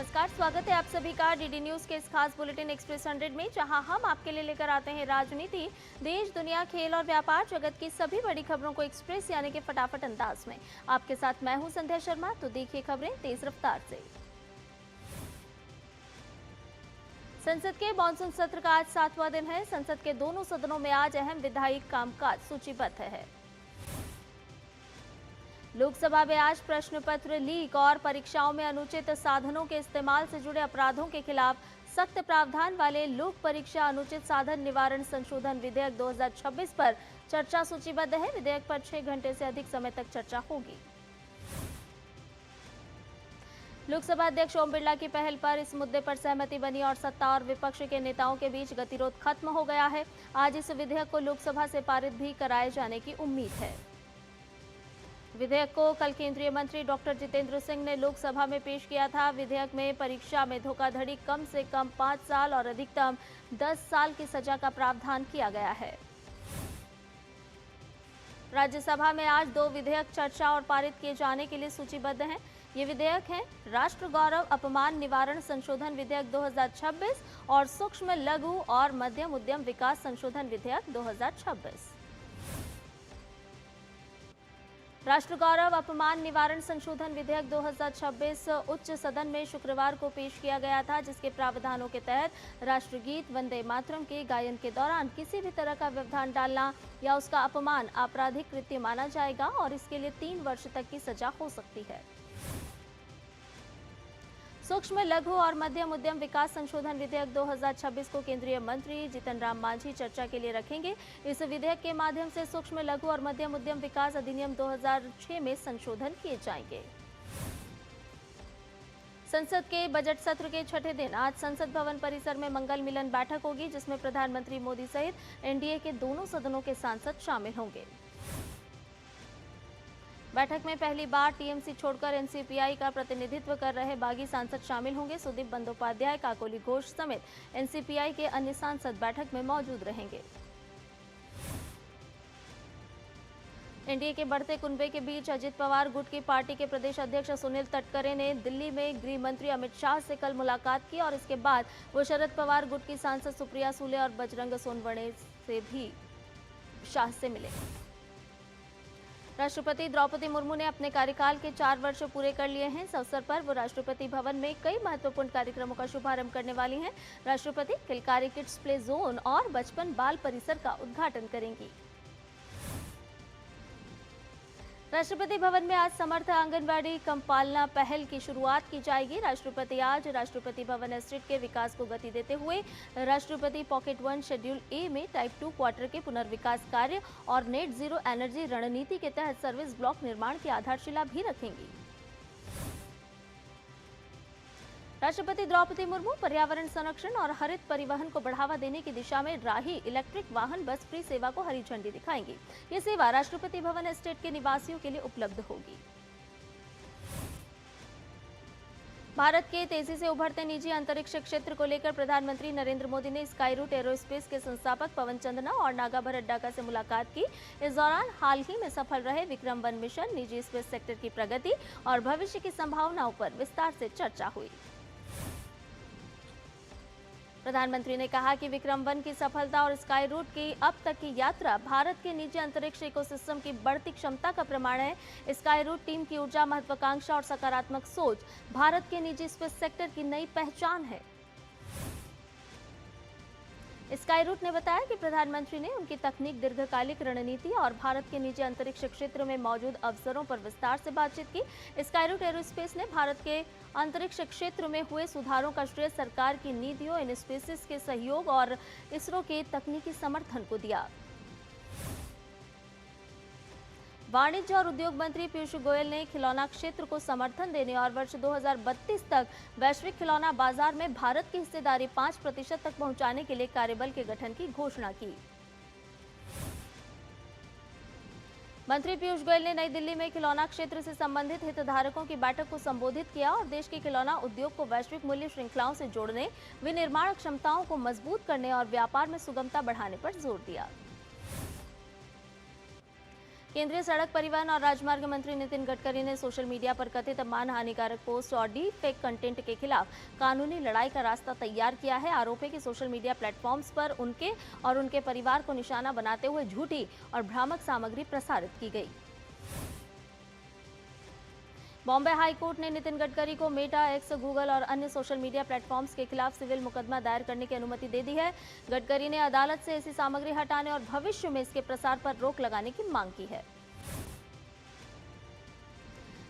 नमस्कार, स्वागत है आप सभी का डीडी न्यूज के इस खास बुलेटिन एक्सप्रेस 100 में, जहां हम आपके लिए लेकर आते हैं राजनीति, देश, दुनिया, खेल और व्यापार जगत की सभी बड़ी खबरों को एक्सप्रेस यानी कि फटाफट अंदाज में। आपके साथ मैं हूं संध्या शर्मा। तो देखिए खबरें तेज रफ्तार से। संसद के मानसून सत्र का आज 7वां दिन है। संसद के दोनों सदनों में आज अहम विधायी कामकाज सूचीबद्ध है। लोकसभा में आज प्रश्न पत्र लीक और परीक्षाओं में अनुचित साधनों के इस्तेमाल से जुड़े अपराधों के खिलाफ सख्त प्रावधान वाले लोक परीक्षा अनुचित साधन निवारण संशोधन विधेयक 2026 पर चर्चा सूचीबद्ध है। विधेयक पर 6 घंटे से अधिक समय तक चर्चा होगी। लोकसभा अध्यक्ष ओम बिरला की पहल पर इस मुद्दे पर सहमति बनी और सत्ता और विपक्ष के नेताओं के बीच गतिरोध खत्म हो गया है। आज इस विधेयक को लोकसभा से पारित भी कराए जाने की उम्मीद है। विधेयक को कल केंद्रीय मंत्री डॉक्टर जितेंद्र सिंह ने लोकसभा में पेश किया था। विधेयक में परीक्षा में धोखाधड़ी कम से कम 5 साल और अधिकतम 10 साल की सजा का प्रावधान किया गया है। राज्यसभा में आज 2 विधेयक चर्चा और पारित किए जाने के लिए सूचीबद्ध हैं। ये विधेयक हैं राष्ट्र गौरव अपमान निवारण संशोधन विधेयक 2026 और सूक्ष्म लघु और मध्यम उद्यम विकास संशोधन विधेयक 2026। राष्ट्र गौरव अपमान निवारण संशोधन विधेयक 2026 उच्च सदन में शुक्रवार को पेश किया गया था, जिसके प्रावधानों के तहत राष्ट्रगीत वंदे मातरम के गायन के दौरान किसी भी तरह का व्यवधान डालना या उसका अपमान आपराधिक कृत्य माना जाएगा और इसके लिए 3 वर्ष तक की सजा हो सकती है। सूक्ष्म लघु और मध्यम उद्यम विकास संशोधन विधेयक 2026 को केंद्रीय मंत्री जीतन राम मांझी चर्चा के लिए रखेंगे। इस विधेयक के माध्यम से सूक्ष्म लघु और मध्यम उद्यम विकास अधिनियम 2006 में संशोधन किए जाएंगे। संसद के बजट सत्र के 6ठे दिन आज संसद भवन परिसर में मंगल मिलन बैठक होगी, जिसमें प्रधानमंत्री मोदी सहित एनडीए के दोनों सदनों के सांसद शामिल होंगे। बैठक में पहली बार टीएमसी छोड़कर एनसीपीआई का प्रतिनिधित्व कर रहे बागी सांसद शामिल होंगे। सुदीप बंदोपाध्याय, काकोली घोष समेत एनसीपीआई के अन्य सांसद बैठक में मौजूद रहेंगे। एनडीए के बढ़ते कुनबे के बीच अजित पवार गुट की पार्टी के प्रदेश अध्यक्ष सुनील तटकरे ने दिल्ली में गृह मंत्री अमित शाह से कल मुलाकात की और इसके बाद वो शरद पवार गुट की सांसद सुप्रिया सुले और बजरंग सोनवणे से भी शाह से मिले। राष्ट्रपति द्रौपदी मुर्मू ने अपने कार्यकाल के 4 वर्ष पूरे कर लिए हैं। इस अवसर पर वो राष्ट्रपति भवन में कई महत्वपूर्ण कार्यक्रमों का शुभारंभ करने वाली हैं। राष्ट्रपति किलकारी किड्स प्ले जोन और बचपन बाल परिसर का उद्घाटन करेंगी। राष्ट्रपति भवन में आज समर्थ आंगनबाड़ी कम पालना पहल की शुरुआत की जाएगी। राष्ट्रपति आज राष्ट्रपति भवन एस्टेट के विकास को गति देते हुए राष्ट्रपति पॉकेट 1 शेड्यूल ए में टाइप 2 क्वार्टर के पुनर्विकास कार्य और नेट जीरो एनर्जी रणनीति के तहत सर्विस ब्लॉक निर्माण की आधारशिला भी रखेंगी। राष्ट्रपति द्रौपदी मुर्मू पर्यावरण संरक्षण और हरित परिवहन को बढ़ावा देने की दिशा में राही इलेक्ट्रिक वाहन बस फ्री सेवा को हरी झंडी दिखाएंगी। ये सेवा राष्ट्रपति भवन एस्टेट के निवासियों के लिए उपलब्ध होगी। भारत के तेजी से उभरते निजी अंतरिक्ष क्षेत्र को लेकर प्रधानमंत्री नरेंद्र मोदी ने स्काई रूट एरोस्पेस के संस्थापक पवन चंद्रा और नागा भरतडागा से मुलाकात की। इस दौरान हाल ही में सफल रहे विक्रम 1 मिशन, निजी स्पेस सेक्टर की प्रगति और भविष्य की संभावनाओं पर विस्तार से चर्चा हुई। प्रधानमंत्री ने कहा कि विक्रम 1 की सफलता और स्काई रूट की अब तक की यात्रा भारत के निजी अंतरिक्ष इकोसिस्टम की बढ़ती क्षमता का प्रमाण है। स्काई रूट टीम की ऊर्जा, महत्वाकांक्षा और सकारात्मक सोच भारत के निजी स्पेस सेक्टर की नई पहचान है। स्काई रूट ने बताया कि प्रधानमंत्री ने उनकी तकनीक, दीर्घकालिक रणनीति और भारत के निजी अंतरिक्ष क्षेत्र में मौजूद अवसरों पर विस्तार से बातचीत की। स्काई रूट एरोस्पेस ने भारत के अंतरिक्ष क्षेत्र में हुए सुधारों का श्रेय सरकार की नीतियों, इन स्पेसिस के सहयोग और इसरो के तकनीकी समर्थन को दिया। वाणिज्य और उद्योग मंत्री पीयूष गोयल ने खिलौना क्षेत्र को समर्थन देने और वर्ष 2032 तक वैश्विक खिलौना बाजार में भारत की हिस्सेदारी 5% तक पहुंचाने के लिए कार्यबल के गठन की घोषणा की। मंत्री पीयूष गोयल ने नई दिल्ली में खिलौना क्षेत्र से संबंधित हितधारकों की बैठक को संबोधित किया और देश के खिलौना उद्योग को वैश्विक मूल्य श्रृंखलाओं से जोड़ने, विनिर्माण क्षमताओं को मजबूत करने और व्यापार में सुगमता बढ़ाने पर जोर दिया। केंद्रीय सड़क परिवहन और राजमार्ग मंत्री नितिन गडकरी ने सोशल मीडिया पर कथित मान हानिकारक पोस्ट और डीप फेक कंटेंट के खिलाफ कानूनी लड़ाई का रास्ता तैयार किया है। आरोप है कि सोशल मीडिया प्लेटफॉर्म्स पर उनके और उनके परिवार को निशाना बनाते हुए झूठी और भ्रामक सामग्री प्रसारित की गई। बॉम्बे हाई कोर्ट ने नितिन गडकरी को मेटा, एक्स, गूगल और अन्य सोशल मीडिया प्लेटफॉर्म्स के खिलाफ सिविल मुकदमा दायर करने की अनुमति दे दी है। गडकरी ने अदालत से ऐसी सामग्री हटाने और भविष्य में इसके प्रसार पर रोक लगाने की मांग की है।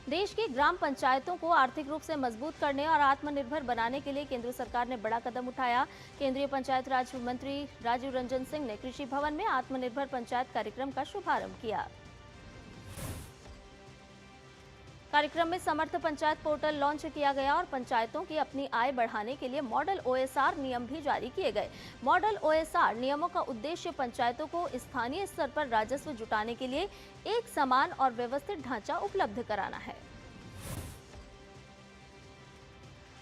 देश की ग्राम पंचायतों को आर्थिक रूप से मजबूत करने और आत्मनिर्भर बनाने के लिए केंद्र सरकार ने बड़ा कदम उठाया। केंद्रीय पंचायत राज मंत्री राजीव रंजन सिंह ने कृषि भवन में आत्मनिर्भर पंचायत कार्यक्रम का शुभारंभ किया। कार्यक्रम में समर्थ पंचायत पोर्टल लॉन्च किया गया और पंचायतों की अपनी आय बढ़ाने के लिए मॉडल ओएसआर नियम भी जारी किए गए। मॉडल ओएसआर नियमों का उद्देश्य पंचायतों को स्थानीय स्तर पर राजस्व जुटाने के लिए एक समान और व्यवस्थित ढांचा उपलब्ध कराना है।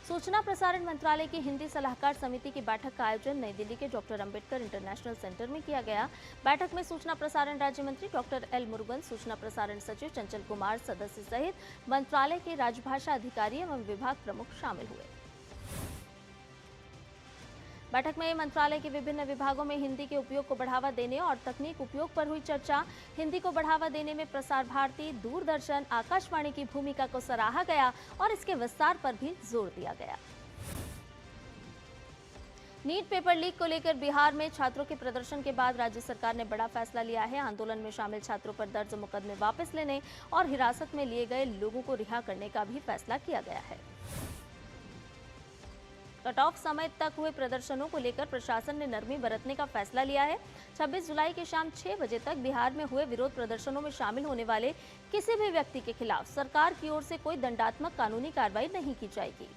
सूचना प्रसारण मंत्रालय की हिंदी सलाहकार समिति की बैठक का आयोजन नई दिल्ली के डॉक्टर अंबेडकर इंटरनेशनल सेंटर में किया गया। बैठक में सूचना प्रसारण राज्य मंत्री डॉक्टर एल मुरुगन, सूचना प्रसारण सचिव चंचल कुमार, सदस्य सहित मंत्रालय के राजभाषा अधिकारी एवं विभाग प्रमुख शामिल हुए। बैठक में मंत्रालय के विभिन्न विभागों में हिंदी के उपयोग को बढ़ावा देने और तकनीक उपयोग पर हुई चर्चा। हिंदी को बढ़ावा देने में प्रसार भारती, दूरदर्शन, आकाशवाणी की भूमिका को सराहा गया और इसके विस्तार पर भी जोर दिया गया। नीट पेपर लीक को लेकर बिहार में छात्रों के प्रदर्शन के बाद राज्य सरकार ने बड़ा फैसला लिया है। आंदोलन में शामिल छात्रों पर दर्ज मुकदमे वापस लेने और हिरासत में लिए गए लोगों को रिहा करने का भी फैसला किया गया है। कट ऑफ समय तक हुए प्रदर्शनों को लेकर प्रशासन ने नरमी बरतने का फैसला लिया है। 26 जुलाई की शाम 6 बजे तक बिहार में हुए विरोध प्रदर्शनों में शामिल होने वाले किसी भी व्यक्ति के खिलाफ सरकार की ओर से कोई दंडात्मक कानूनी कार्रवाई नहीं की जाएगी।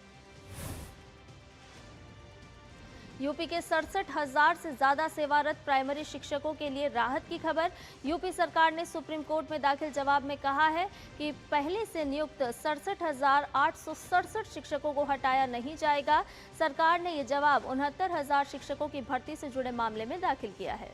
यूपी के 67,000 से ज्यादा सेवारत प्राइमरी शिक्षकों के लिए राहत की खबर। यूपी सरकार ने सुप्रीम कोर्ट में दाखिल जवाब में कहा है कि पहले से नियुक्त 67,867 शिक्षकों को हटाया नहीं जाएगा। सरकार ने ये जवाब 69,000 शिक्षकों की भर्ती से जुड़े मामले में दाखिल किया है।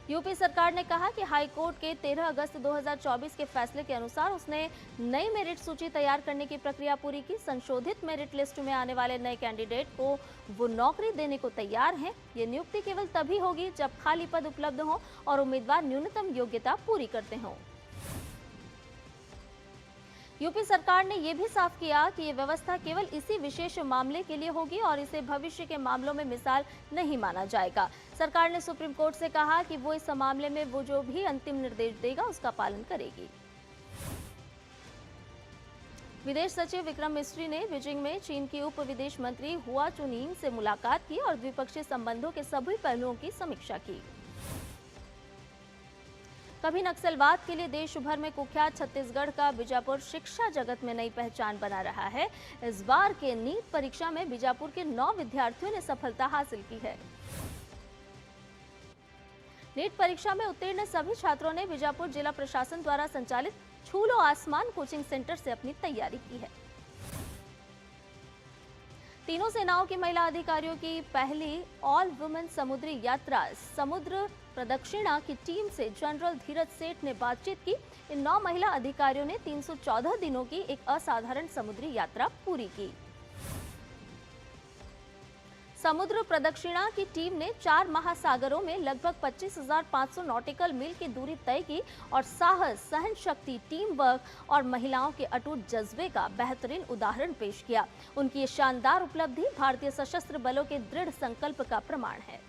यूपी सरकार ने कहा कि हाई कोर्ट के 13 अगस्त 2024 के फैसले के अनुसार उसने नई मेरिट सूची तैयार करने की प्रक्रिया पूरी की। संशोधित मेरिट लिस्ट में आने वाले नए कैंडिडेट को वो नौकरी देने को तैयार हैं। ये नियुक्ति केवल तभी होगी जब खाली पद उपलब्ध हो और उम्मीदवार न्यूनतम योग्यता पूरी करते हों। यूपी सरकार ने यह भी साफ किया कि ये व्यवस्था केवल इसी विशेष मामले के लिए होगी और इसे भविष्य के मामलों में मिसाल नहीं माना जाएगा। सरकार ने सुप्रीम कोर्ट से कहा कि वो इस मामले में वो जो भी अंतिम निर्देश देगा उसका पालन करेगी। विदेश सचिव विक्रम मिस्री ने बीजिंग में चीन की उप विदेश मंत्री हुआ चुनिंग से मुलाकात की और द्विपक्षीय संबंधों के सभी पहलुओं की समीक्षा की। कभी नक्सलवाद के लिए देश भर में कुख्यात छत्तीसगढ़ का बीजापुर शिक्षा जगत में नई पहचान बना रहा है। इस बार के नीट परीक्षा में बीजापुर के 9 विद्यार्थियों ने सफलता हासिल की है। नीट परीक्षा में उत्तीर्ण सभी छात्रों ने बीजापुर जिला प्रशासन द्वारा संचालित छू लो आसमान कोचिंग सेंटर से अपनी तैयारी की है। तीनों सेनाओं की महिला अधिकारियों की पहली ऑल वुमेन समुद्री यात्रा समुद्र प्रदक्षिणा की टीम से जनरल धीरज सेठ ने बातचीत की। इन 9 महिला अधिकारियों ने 314 दिनों की एक असाधारण समुद्री यात्रा पूरी की। समुद्र प्रदक्षिणा की टीम ने 4 महासागरों में लगभग 25,500 नॉटिकल मील की दूरी तय की और साहस, सहन शक्ति, टीम वर्क और महिलाओं के अटूट जज्बे का बेहतरीन उदाहरण पेश किया। उनकी ये शानदार उपलब्धि भारतीय सशस्त्र बलों के दृढ़ संकल्प का प्रमाण है।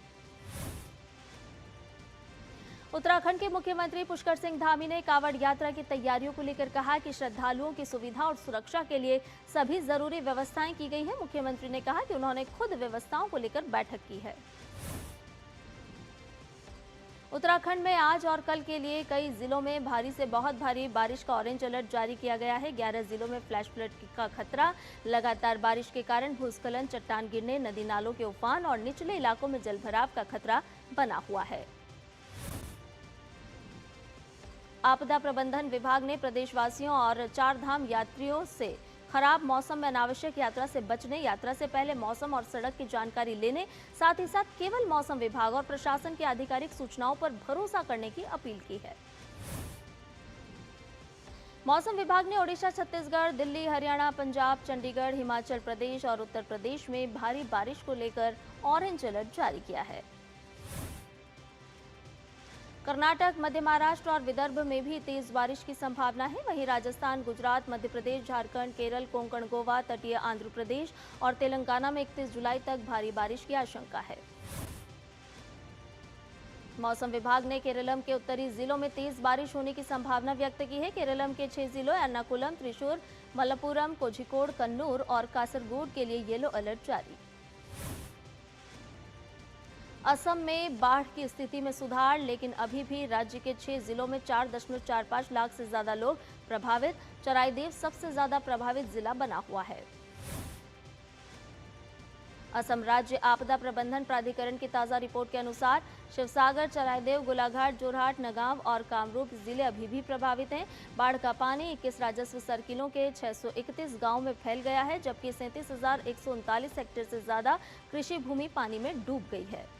उत्तराखंड के मुख्यमंत्री पुष्कर सिंह धामी ने कांवड़ यात्रा की तैयारियों को लेकर कहा कि श्रद्धालुओं की सुविधा और सुरक्षा के लिए सभी जरूरी व्यवस्थाएं की गई हैं। मुख्यमंत्री ने कहा कि उन्होंने खुद व्यवस्थाओं को लेकर बैठक की है। उत्तराखंड में आज और कल के लिए कई जिलों में भारी से बहुत भारी बारिश का ऑरेंज अलर्ट जारी किया गया है। 11 जिलों में फ्लैश फ्लड का खतरा। लगातार बारिश के कारण भूस्खलन, चट्टान गिरने, नदी नालों के उफान और निचले इलाकों में जलभराव का खतरा बना हुआ है। आपदा प्रबंधन विभाग ने प्रदेशवासियों और 4 धाम यात्रियों से खराब मौसम में अनावश्यक यात्रा से बचने, यात्रा से पहले मौसम और सड़क की जानकारी लेने, साथ ही साथ केवल मौसम विभाग और प्रशासन की आधिकारिक सूचनाओं पर भरोसा करने की अपील की है। मौसम विभाग ने ओडिशा, छत्तीसगढ़, दिल्ली, हरियाणा, पंजाब, चंडीगढ़, हिमाचल प्रदेश और उत्तर प्रदेश में भारी बारिश को लेकर ऑरेंज अलर्ट जारी किया है। कर्नाटक, मध्य महाराष्ट्र और विदर्भ में भी तेज बारिश की संभावना है। वहीं राजस्थान, गुजरात, मध्य प्रदेश, झारखंड, केरल, कोंकण, गोवा, तटीय आंध्र प्रदेश और तेलंगाना में 31 जुलाई तक भारी बारिश की आशंका है। मौसम विभाग ने केरलम के उत्तरी जिलों में तेज बारिश होने की संभावना व्यक्त की है। केरलम के 6 जिलों एर्नाकुलम, त्रिशूर, मलप्पुरम, कोझिकोड, कन्नूर और कासरगोड के लिए येलो अलर्ट जारी। असम में बाढ़ की स्थिति में सुधार, लेकिन अभी भी राज्य के 6 जिलों में 4.45 लाख से ज्यादा लोग प्रभावित। चराईदेव सबसे ज्यादा प्रभावित जिला बना हुआ है। असम राज्य आपदा प्रबंधन प्राधिकरण की ताजा रिपोर्ट के अनुसार शिवसागर, चराईदेव, गोलाघाट, जोरहाट, नगांव और कामरूप जिले अभी भी प्रभावित हैं। बाढ़ का पानी 21 राजस्व सर्किलों के 631 गांव में फैल गया है, जबकि 37,139 हेक्टेयर से ज्यादा कृषि भूमि पानी में डूब गई है।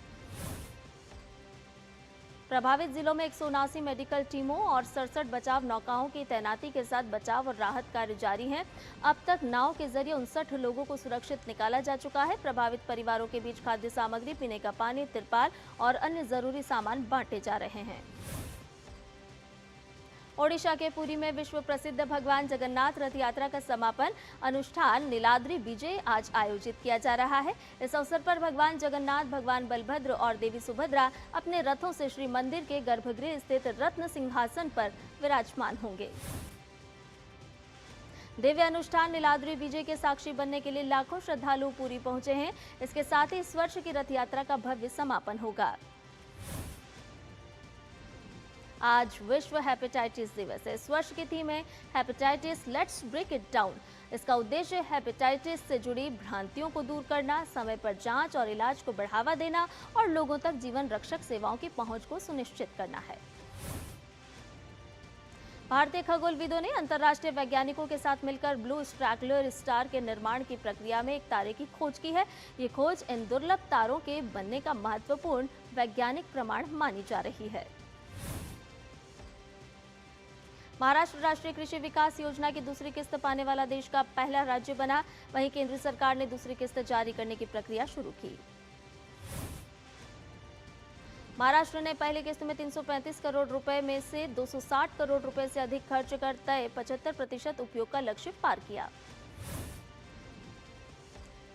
प्रभावित जिलों में 179 मेडिकल टीमों और 67 बचाव नौकाओं की तैनाती के साथ बचाव और राहत कार्य जारी हैं। अब तक नाव के जरिए 59 लोगों को सुरक्षित निकाला जा चुका है। प्रभावित परिवारों के बीच खाद्य सामग्री, पीने का पानी, तिरपाल और अन्य जरूरी सामान बांटे जा रहे हैं। ओडिशा के पुरी में विश्व प्रसिद्ध भगवान जगन्नाथ रथ यात्रा का समापन अनुष्ठान नीलाद्रि विजय आज आयोजित किया जा रहा है। इस अवसर पर भगवान जगन्नाथ, भगवान बलभद्र और देवी सुभद्रा अपने रथों से श्री मंदिर के गर्भगृह स्थित रत्न सिंहासन पर विराजमान होंगे। दिव्य अनुष्ठान नीलाद्रि विजय के साक्षी बनने के लिए लाखों श्रद्धालु पुरी पहुंचे हैं। इसके साथ ही इस वर्ष की रथ यात्रा का भव्य समापन होगा। आज विश्व हेपेटाइटिस दिवस है। इस वर्ष की थीम है hepatitis let's break it down. इसका उद्देश्य हेपेटाइटिस से जुड़ी भ्रांतियों को दूर करना, समय पर जांच और इलाज को बढ़ावा देना और लोगों तक जीवन रक्षक सेवाओं की पहुंच को सुनिश्चित करना है। भारतीय खगोलविदों ने अंतर्राष्ट्रीय वैज्ञानिकों के साथ मिलकर ब्लू स्ट्रैगलर स्टार के निर्माण की प्रक्रिया में एक तारे की खोज की है। ये खोज इन दुर्लभ तारों के बनने का महत्वपूर्ण वैज्ञानिक प्रमाण मानी जा रही है। महाराष्ट्र राष्ट्रीय कृषि विकास योजना की दूसरी किस्त पाने वाला देश का पहला राज्य बना। वहीं केंद्र सरकार ने दूसरी किस्त जारी करने की प्रक्रिया शुरू की। महाराष्ट्र ने पहली किस्त में 335 करोड़ रुपए में से 260 करोड़ रुपए से अधिक खर्च कर तय 75% उपयोग का लक्ष्य पार किया।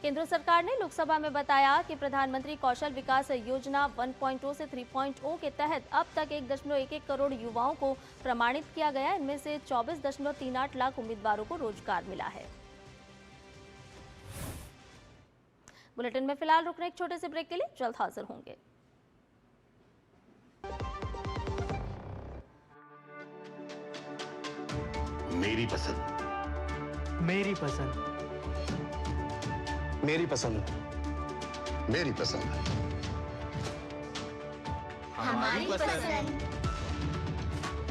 केंद्र सरकार ने लोकसभा में बताया कि प्रधानमंत्री कौशल विकास योजना 1.0 से 3.0 के तहत अब तक 1.11 करोड़ युवाओं को प्रमाणित किया गया। इनमें से 24.38 लाख उम्मीदवारों को रोजगार मिला है। बुलेटिन में फिलहाल रुकने एक छोटे से ब्रेक के लिए जल्द हाजिर होंगे। मेरी पसंद, मेरी पसंद, मेरी पसंद, मेरी पसंद, हमारी पसंद,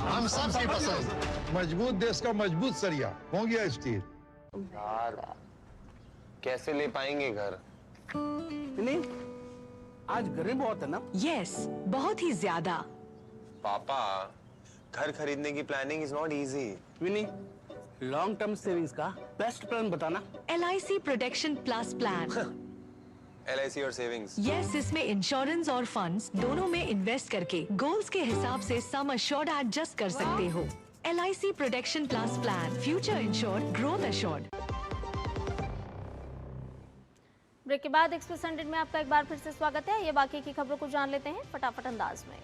हम सबकी पसंद। मजबूत देश का मजबूत सरिया हो गया स्टील। यार कैसे ले पाएंगे घर? नहीं आज गर्मी बहुत है ना। यस, बहुत ही ज्यादा। पापा, घर खरीदने की planning is not easy. Vini, long term savings का बेस्ट प्लान बताना। LIC protection plus plan. LIC और सेविंग्स। यस, इसमें इंश्योरेंस और फंड्स दोनों में इन्वेस्ट करके गोल्स के हिसाब से सम अश्योर्ड एडजस्ट कर सकते हो। LIC protection plus plan, future insured, growth assured. Break के बाद एक्सप्रेस 100 में आपका एक बार फिर से स्वागत है। ये बाकी की खबरों को जान लेते हैं फटाफट अंदाज में।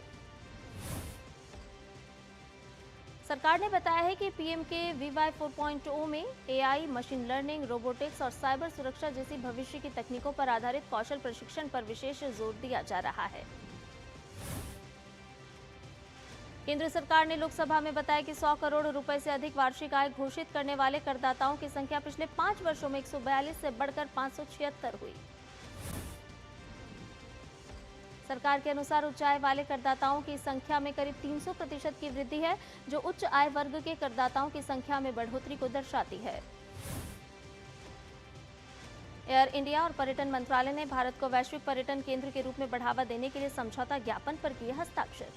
सरकार ने बताया है कि PMK VY 4.0 में AI, मशीन लर्निंग, रोबोटिक्स और साइबर सुरक्षा जैसी भविष्य की तकनीकों पर आधारित कौशल प्रशिक्षण पर विशेष जोर दिया जा रहा है। केंद्र सरकार ने लोकसभा में बताया कि 100 करोड़ रुपए से अधिक वार्षिक आय घोषित करने वाले करदाताओं की संख्या पिछले 5 वर्षों में 142 से बढ़कर 576 हुई। सरकार के अनुसार उच्च आय वाले करदाताओं की संख्या में करीब 300% की वृद्धि है, जो उच्च आय वर्ग के करदाताओं की संख्या में बढ़ोतरी को दर्शाती है। एयर इंडिया और पर्यटन मंत्रालय ने भारत को वैश्विक पर्यटन केंद्र के रूप में बढ़ावा देने के लिए समझौता ज्ञापन पर किए हस्ताक्षर।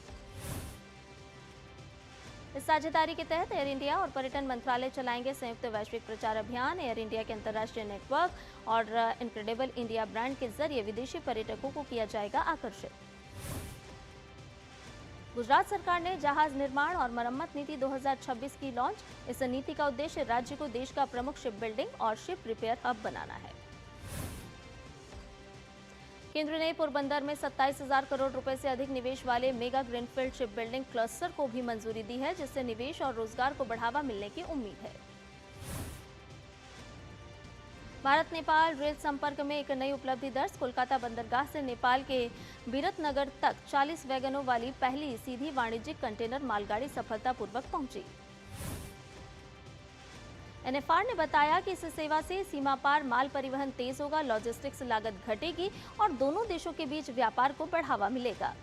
इस साझेदारी के तहत एयर इंडिया और पर्यटन मंत्रालय चलाएंगे संयुक्त वैश्विक प्रचार अभियान। एयर इंडिया के अंतर्राष्ट्रीय नेटवर्क और इनक्रेडिबल इंडिया ब्रांड के जरिए विदेशी पर्यटकों को किया जाएगा आकर्षित। गुजरात सरकार ने जहाज निर्माण और मरम्मत नीति 2026 की लॉन्च। इस नीति का उद्देश्य राज्य को देश का प्रमुख शिप बिल्डिंग और शिप रिपेयर हब बनाना है। केंद्र ने पोरबंदर में 27,000 करोड़ रुपए से अधिक निवेश वाले mega greenfield ship building cluster को भी मंजूरी दी है, जिससे निवेश और रोजगार को बढ़ावा मिलने की उम्मीद है। भारत नेपाल रेल संपर्क में एक नई उपलब्धि दर्ज। कोलकाता बंदरगाह से नेपाल के बिरतनगर तक 40 वैगनों वाली पहली सीधी वाणिज्यिक कंटेनर मालगाड़ी सफलतापूर्वक पहुंची। एनएफआर ने बताया कि इस सेवा से सीमा पार माल परिवहन तेज होगा, लॉजिस्टिक्स लागत घटेगी और दोनों देशों के बीच व्यापार को बढ़ावा मिलेगा।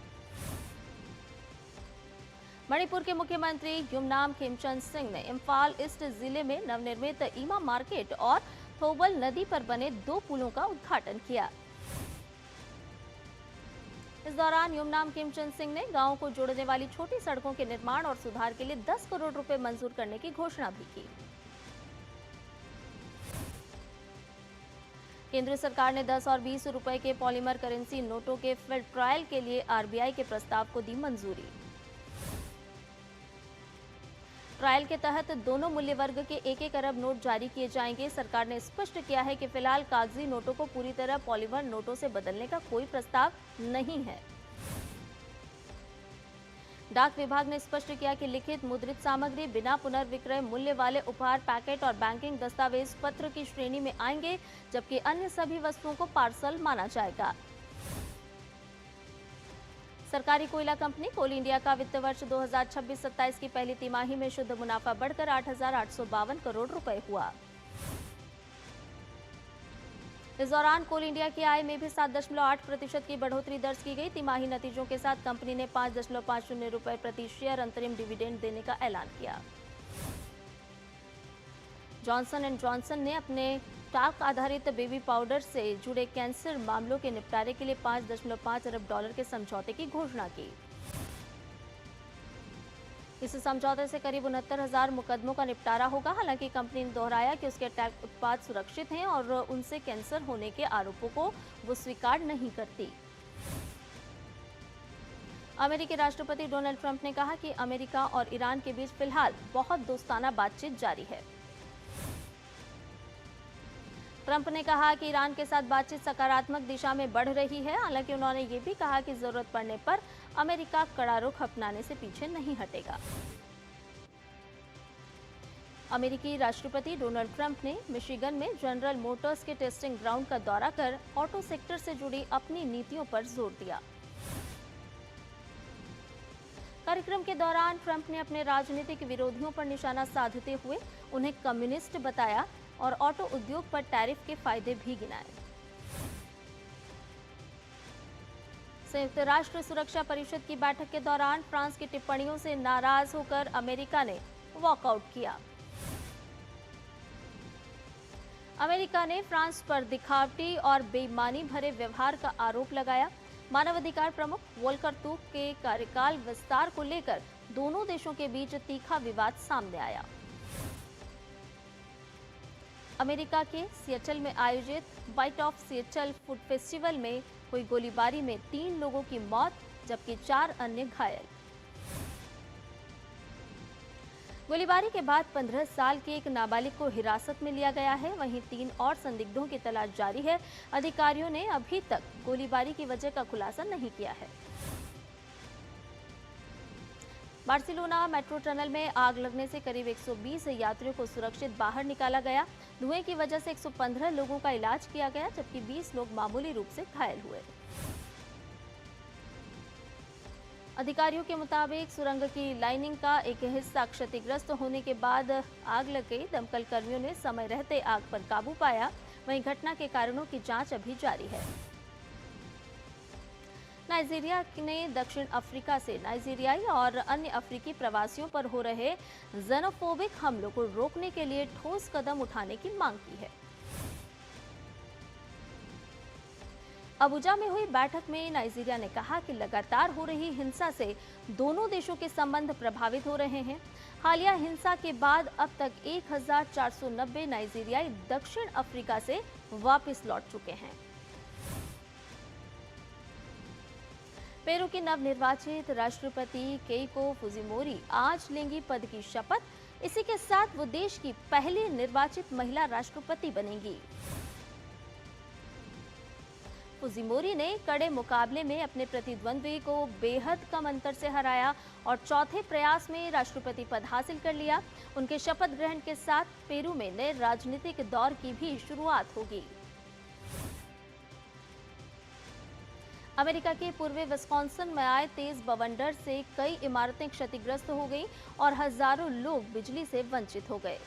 मणिपुर के मुख्यमंत्री युमनाम खेमचंद सिंह ने इम्फाल ईस्ट जिले में नवनिर्मित ईमा मार्केट और थोबल नदी पर बने 2 पुलों का उद्घाटन किया। इस दौरान युमनाम खेमचंद सिंह ने गांवों को जोड़ने वाली छोटी सड़कों के निर्माण और सुधार के लिए 10 करोड़ रुपए मंजूर करने की घोषणा भी की। केंद्र सरकार ने 10 और 20 रुपए के पॉलीमर करेंसी नोटों के फील्ड ट्रायल के लिए आरबीआई के प्रस्ताव को दी मंजूरी। ट्रायल के तहत दोनों मूल्य वर्ग के 1-1 अरब नोट जारी किए जाएंगे। सरकार ने स्पष्ट किया है कि फिलहाल कागजी नोटों को पूरी तरह पॉलीमर नोटों से बदलने का कोई प्रस्ताव नहीं है। डाक विभाग ने स्पष्ट किया कि लिखित मुद्रित सामग्री बिना पुनर्विक्रय मूल्य वाले उपहार पैकेट और बैंकिंग दस्तावेज पत्र की श्रेणी में आएंगे, जबकि अन्य सभी वस्तुओं को पार्सल माना जाएगा। सरकारी कोयला कंपनी कोल इंडिया का वित्त वर्ष 2026-27 की पहली तिमाही में शुद्ध मुनाफा बढ़कर 8,852 करोड़ रुपए हुआ। इस दौरान कोल इंडिया की आय में भी 7.8% की बढ़ोतरी दर्ज की गई। तिमाही नतीजों के साथ कंपनी ने 5.50 रुपए प्रति शेयर अंतरिम डिविडेंड देने का ऐलान किया। जॉनसन एंड जॉनसन ने अपने टाल्क आधारित बेबी पाउडर से जुड़े कैंसर मामलों के निपटारे के लिए $5.5 अरब के समझौते की घोषणा की। इस समझौते से करीब 69,000 मुकदमों का निपटारा होगा। हालांकि कंपनी ने दोहराया कि उसके टैग उत्पाद सुरक्षित हैं और उनसे कैंसर होने के आरोपों को वो स्वीकार नहीं करती। अमेरिकी राष्ट्रपति डोनाल्ड ट्रंप ने कहा कि अमेरिका और ईरान के बीच फिलहाल बहुत दोस्ताना बातचीत जारी है। ट्रंप ने कहा कि ईरान के साथ बातचीत सकारात्मक दिशा में बढ़ रही है। हालांकि उन्होंने ये भी कहा कि जरूरत पड़ने पर अमेरिका कड़ा रुख अपनाने से पीछे नहीं हटेगा। अमेरिकी राष्ट्रपति डोनाल्ड ट्रंप ने मिशिगन में जनरल मोटर्स के टेस्टिंग ग्राउंड का दौरा कर ऑटो सेक्टर से जुड़ी अपनी नीतियों पर जोर दिया। कार्यक्रम के दौरान ट्रंप ने अपने राजनीतिक विरोधियों पर निशाना साधते हुए उन्हें कम्युनिस्ट बताया और ऑटो उद्योग पर टैरिफ के फायदे भी गिनाए। संयुक्त राष्ट्र सुरक्षा परिषद की बैठक के दौरान फ्रांस की टिप्पणियों से नाराज होकर अमेरिका ने वॉकआउट किया। अमेरिका ने फ्रांस पर दिखावटी और बेईमानी भरे व्यवहार का आरोप लगाया। मानवाधिकार प्रमुख वोल्कर तुर्क के कार्यकाल विस्तार को लेकर दोनों देशों के बीच तीखा विवाद सामने आया। अमेरिका के सिएटल में आयोजित Bite of Seattle food festival में हुई गोलीबारी में 3 लोगों की मौत जबकि 4 अन्य घायल। गोलीबारी के बाद 15 साल के एक नाबालिग को हिरासत में लिया गया है। वहीं 3 और संदिग्धों की तलाश जारी है। अधिकारियों ने अभी तक गोलीबारी की वजह का खुलासा नहीं किया है। बार्सिलोना मेट्रो टनल में आग लगने से करीब 120 यात्रियों को सुरक्षित बाहर निकाला गया। धुएं की वजह से 115 लोगों का इलाज किया गया, जबकि 20 लोग मामूली रूप से घायल हुए। अधिकारियों के मुताबिक सुरंग की लाइनिंग का एक हिस्सा क्षतिग्रस्त होने के बाद आग लग गई। दमकल कर्मियों ने समय रहते आग पर काबू पाया। वहीं घटना के कारणों की जांच अभी जारी है। नाइजीरिया ने दक्षिण अफ्रीका से नाइजीरियाई और अन्य अफ्रीकी प्रवासियों पर हो रहे जेनोफोबिक हमलों को रोकने के लिए ठोस कदम उठाने की मांग की है। अबुजा में हुई बैठक में नाइजीरिया ने कहा कि लगातार हो रही हिंसा से दोनों देशों के संबंध प्रभावित हो रहे हैं। हालिया हिंसा के बाद अब तक 1490 नाइजीरियाई दक्षिण अफ्रीका से वापस लौट चुके हैं। पेरू की नवनिर्वाचित राष्ट्रपति केइको फुजिमोरी आज लेंगी पद की शपथ। इसी के साथ वो देश की पहली निर्वाचित महिला राष्ट्रपति बनेंगी। फुजिमोरी ने कड़े मुकाबले में अपने प्रतिद्वंद्वी को बेहद कम अंतर से हराया और चौथे प्रयास में राष्ट्रपति पद हासिल कर लिया। उनके शपथ ग्रहण के साथ पेरू में नए राजनीतिक दौर की भी शुरुआत होगी। अमेरिका के पूर्वी विस्कॉन्सिन में आए तेज बवंडर से कई इमारतें क्षतिग्रस्त हो गईं और हजारों लोग बिजली से वंचित हो गए।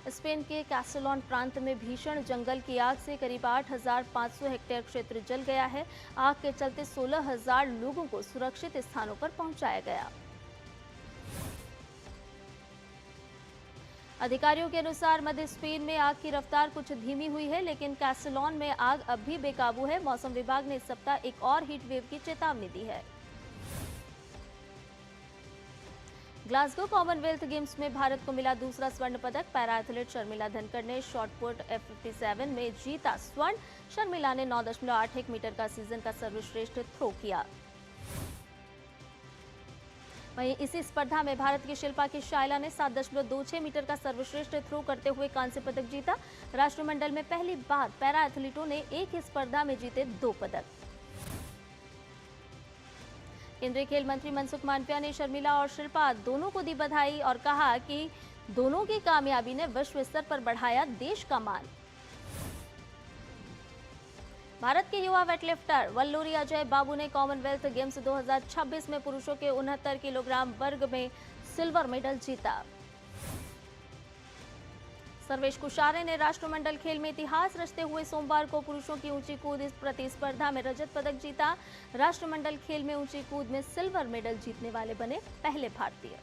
स्पेन के कैस्टेलॉन प्रांत में भीषण जंगल की आग से करीब 8,500 हेक्टेयर क्षेत्र जल गया है। आग के चलते 16,000 लोगों को सुरक्षित स्थानों पर पहुंचाया गया। अधिकारियों के अनुसार मध्य स्पेन में आग की रफ्तार कुछ धीमी हुई है, लेकिन कैस्टेलॉन में आग अब भी बेकाबू है। मौसम विभाग ने इस सप्ताह एक और हीट वेव की चेतावनी दी है। ग्लासगो कॉमनवेल्थ गेम्स में भारत को मिला दूसरा स्वर्ण पदक। पैरा एथलीट शर्मिला धनखड़ ने शॉटपुट F57 में जीता स्वर्ण। शर्मिला ने 9.81 मीटर का सीजन का सर्वश्रेष्ठ थ्रो किया। वहीं इसी स्पर्धा में भारत की शिल्पा की शायला ने 7.26 मीटर का सर्वश्रेष्ठ थ्रो करते हुए कांस्य पदक जीता। राष्ट्रमंडल में पहली बार पैरा एथलीटों ने एक ही स्पर्धा में जीते 2 पदक। केंद्रीय खेल मंत्री मनसुख मांडविया ने शर्मिला और शिल्पा दोनों को दी बधाई और कहा कि दोनों की कामयाबी ने विश्व स्तर पर बढ़ाया देश का मान। भारत के युवा वेटलिफ्टर वल्लूरी अजय बाबू ने कॉमनवेल्थ गेम्स 2026 में पुरुषों के 69 किलोग्राम वर्ग में सिल्वर मेडल जीता। सर्वेश कुशारे ने राष्ट्रमंडल खेल में इतिहास रचते हुए सोमवार को पुरुषों की ऊंची कूद प्रतिस्पर्धा में रजत पदक जीता। राष्ट्रमंडल खेल में ऊंची कूद में सिल्वर मेडल जीतने वाले बने पहले भारतीय।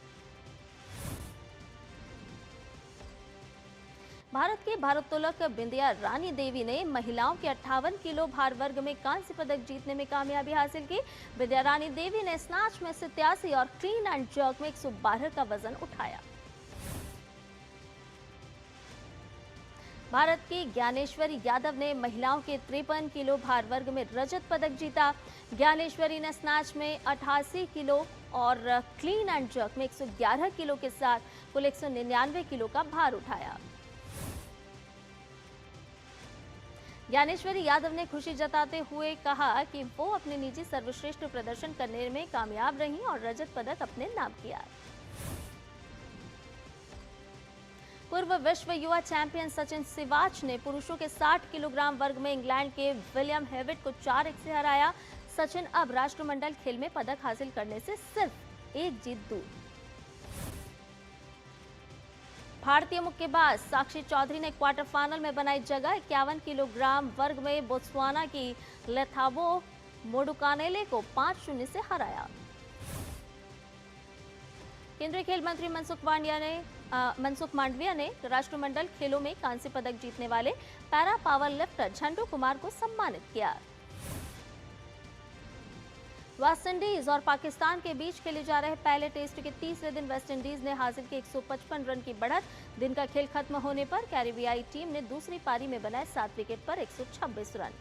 भारत की भारोत्तोलक बिंदिया रानी देवी ने महिलाओं के 58 किलो भार वर्ग में कांस्य पदक जीतने में कामयाबी हासिल की। बिंदिया रानी देवी ने स्नैच में 87 और क्लीन एंड जर्क में 112 का वजन उठाया। भारत की ज्ञानेश्वरी यादव ने महिलाओं के 53 किलो भार वर्ग में रजत पदक जीता। ज्ञानेश्वरी ने स्नैच में 88 किलो और क्लीन एंड जर्क में 111 किलो के साथ कुल 199 किलो का भार उठाया। ज्ञानेश्वरी यादव ने खुशी जताते हुए कहा कि वो अपने निजी सर्वश्रेष्ठ प्रदर्शन करने में कामयाब रही और रजत पदक अपने नाम किया। पूर्व विश्व युवा चैंपियन सचिन सिवाच ने पुरुषों के 60 किलोग्राम वर्ग में इंग्लैंड के विलियम हेविट को 4-1 से हराया। सचिन अब राष्ट्रमंडल खेल में पदक हासिल करने से सिर्फ एक जीत दूर। भारतीय मुक्केबाज साक्षी चौधरी ने क्वार्टर फाइनल में बनाई जगह। 51 किलोग्राम वर्ग में बोत्सवाना की लेथाबो मोडुकानेले को 5-0 से हराया। केंद्रीय खेल मंत्री मनसुख मांडविया ने राष्ट्रमंडल खेलों में कांस्य पदक जीतने वाले पैरा पावर लिफ्टर झंडू कुमार को सम्मानित किया। वेस्टइंडीज और पाकिस्तान के बीच खेले जा रहे पहले टेस्ट के तीसरे दिन वेस्टइंडीज ने हासिल की 155 रन की बढ़त। दिन का खेल खत्म होने पर कैरिबियाई टीम ने दूसरी पारी में बनाए 7 विकेट पर 126 रन।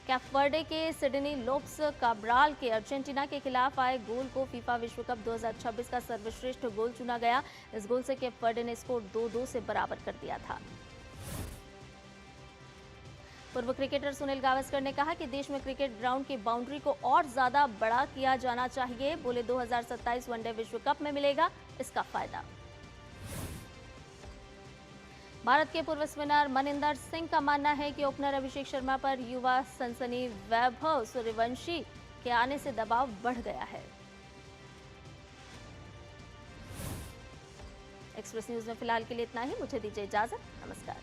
कैप वर्डे के सिडनी लोप्स काब्राल के अर्जेंटीना के खिलाफ आए गोल को फीफा विश्व कप 2026 का सर्वश्रेष्ठ गोल चुना गया। इस गोल से कैप वर्डे ने स्कोर 2-2 से बराबर कर दिया था। पूर्व क्रिकेटर सुनील गावस्कर ने कहा कि देश में क्रिकेट ग्राउंड की बाउंड्री को और ज्यादा बड़ा किया जाना चाहिए। बोले 2027 वनडे विश्व कप में मिलेगा इसका फायदा। भारत के पूर्व स्पिनर मनिंदर सिंह का मानना है कि ओपनर अभिषेक शर्मा पर युवा सनसनी वैभव सूर्यवंशी के आने से दबाव बढ़ गया है। एक्सप्रेस न्यूज में फिलहाल के लिए इतना ही। मुझे दीजिए इजाजत। नमस्कार।